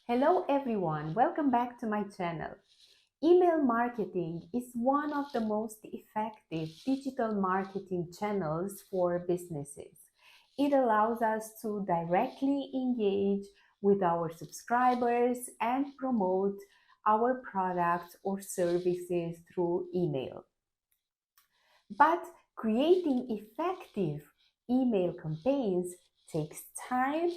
Hello everyone, welcome back to my channel. Email marketing is one of the most effective digital marketing channels for businesses. It allows us to directly engage with our subscribers and promote our products or services through email. But creating effective email campaigns takes time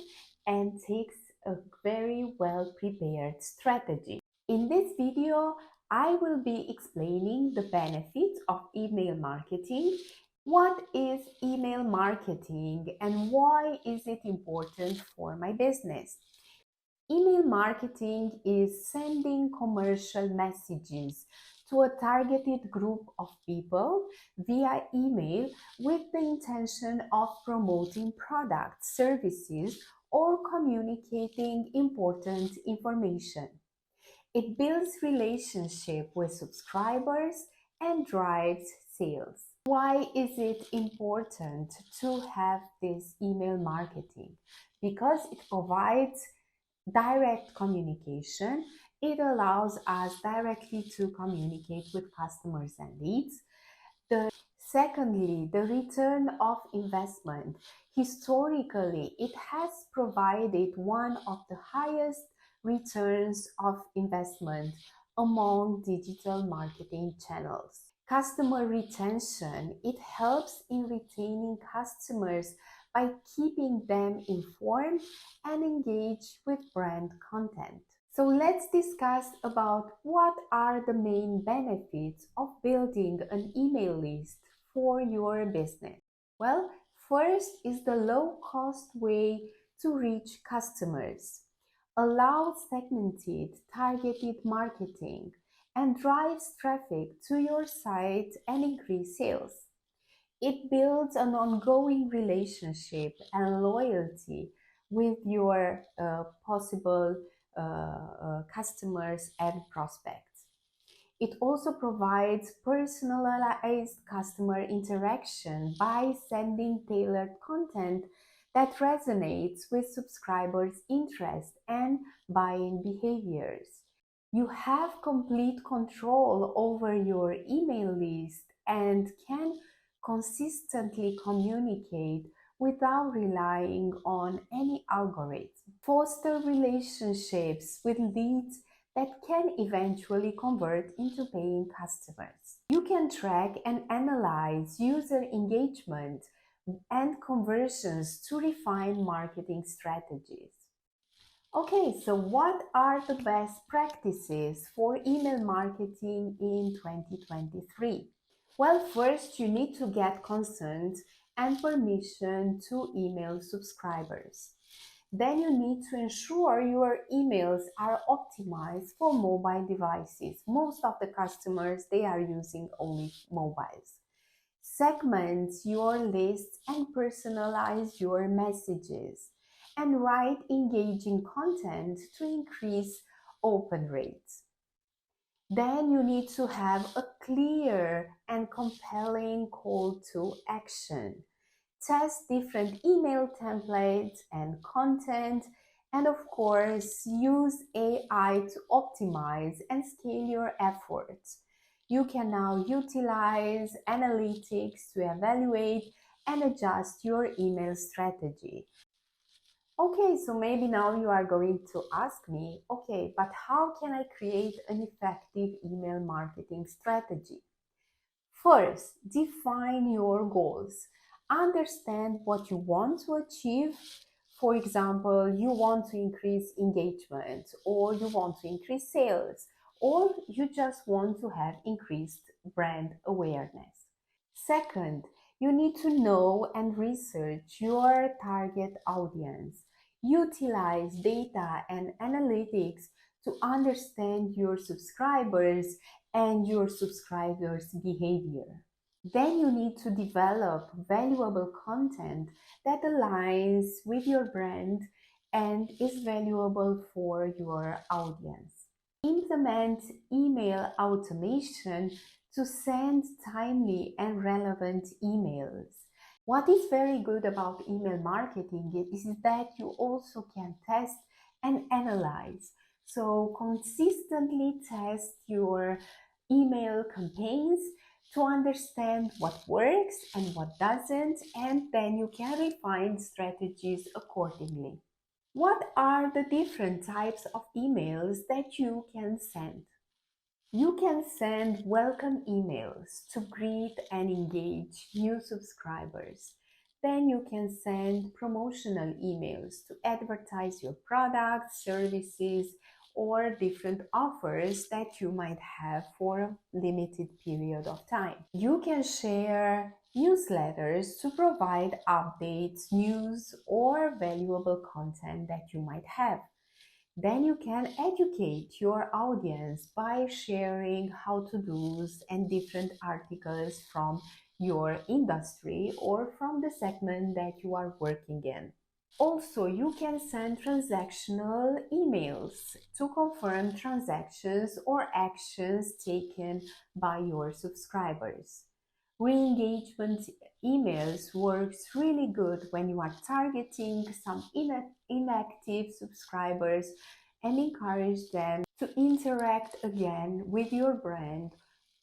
and takes a very well prepared strategy. In this video, I will be explaining the benefits of email marketing. What is email marketing and why is it important for my business? Email marketing is sending commercial messages to a targeted group of people via email with the intention of promoting products, services, or communicating important information. It builds relationship with subscribers and drives sales. Why is it important to have this email marketing? Because it provides direct communication. It allows us directly to communicate with customers and leads. Secondly, the return of investment. Historically, it has provided one of the highest returns of investment among digital marketing channels. Customer retention. It helps in retaining customers by keeping them informed and engaged with brand content. So let's discuss about what are the main benefits of building an email list for your business. Well, first is the low-cost way to reach customers. Allows segmented, targeted marketing and drives traffic to your site and increase sales. It builds an ongoing relationship and loyalty with your possible customers and prospects. It also provides personalized customer interaction by sending tailored content that resonates with subscribers' interests and buying behaviors. You have complete control over your email list and can consistently communicate without relying on any algorithm. Foster relationships with leads that can eventually convert into paying customers. You can track and analyze user engagement and conversions to refine marketing strategies. Okay, so what are the best practices for email marketing in 2023? Well, first you need to get consent and permission to email subscribers. Then you need to ensure your emails are optimized for mobile devices. Most of the customers, they are using only mobiles. Segment your list and personalize your messages. And write engaging content to increase open rates. Then you need to have a clear and compelling call to action. Test different email templates and content, and of course, use AI to optimize and scale your efforts. You can now utilize analytics to evaluate and adjust your email strategy. Okay, so maybe now you are going to ask me, okay, but how can I create an effective email marketing strategy? First, define your goals. Understand what you want to achieve. For example, you want to increase engagement, or you want to increase sales, or you just want to have increased brand awareness. Second, you need to know and research your target audience. Utilize data and analytics to understand your subscribers and your subscribers' behavior. Then you need to develop valuable content that aligns with your brand and is valuable for your audience. Implement email automation to send timely and relevant emails. What is very good about email marketing is that you also can test and analyze. So consistently test your email campaigns to understand what works and what doesn't, and then you can refine strategies accordingly. What are the different types of emails that you can send? You can send welcome emails to greet and engage new subscribers. Then you can send promotional emails to advertise your products, services, or different offers that you might have for a limited period of time. You can share newsletters to provide updates, news, or valuable content that you might have. Then you can educate your audience by sharing how-to-dos and different articles from your industry or from the segment that you are working in. Also, you can send transactional emails to confirm transactions or actions taken by your subscribers. Re-engagement emails works really good when you are targeting some inactive subscribers and encourage them to interact again with your brand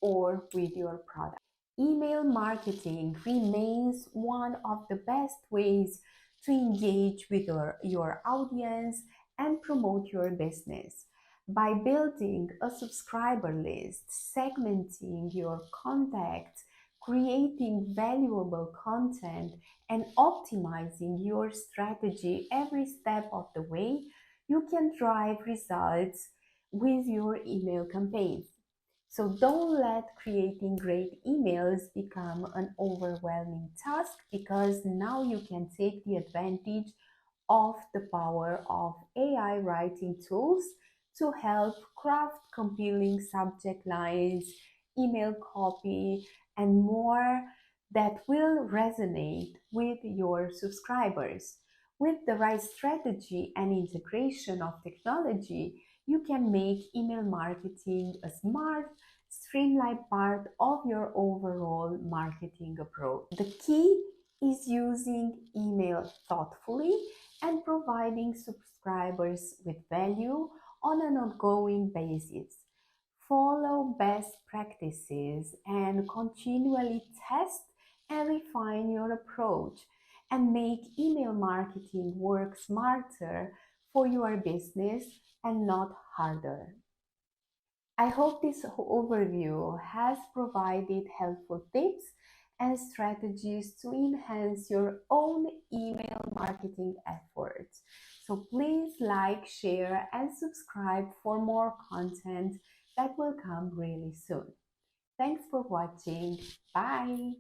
or with your product. Email marketing remains one of the best ways to engage with your audience and promote your business. By building a subscriber list, segmenting your contacts, creating valuable content, and optimizing your strategy every step of the way, you can drive results with your email campaigns. So don't let creating great emails become an overwhelming task, because now you can take the advantage of the power of AI writing tools to help craft compelling subject lines, email copy, and more that will resonate with your subscribers. With the right strategy and integration of technology, you can make email marketing a smart, streamlined part of your overall marketing approach. The key is using email thoughtfully and providing subscribers with value on an ongoing basis. Follow best practices and continually test and refine your approach, and make email marketing work smarter for your business and not harder. I hope this overview has provided helpful tips and strategies to enhance your own email marketing efforts. So please like, share, and subscribe for more content that will come really soon. Thanks for watching. Bye.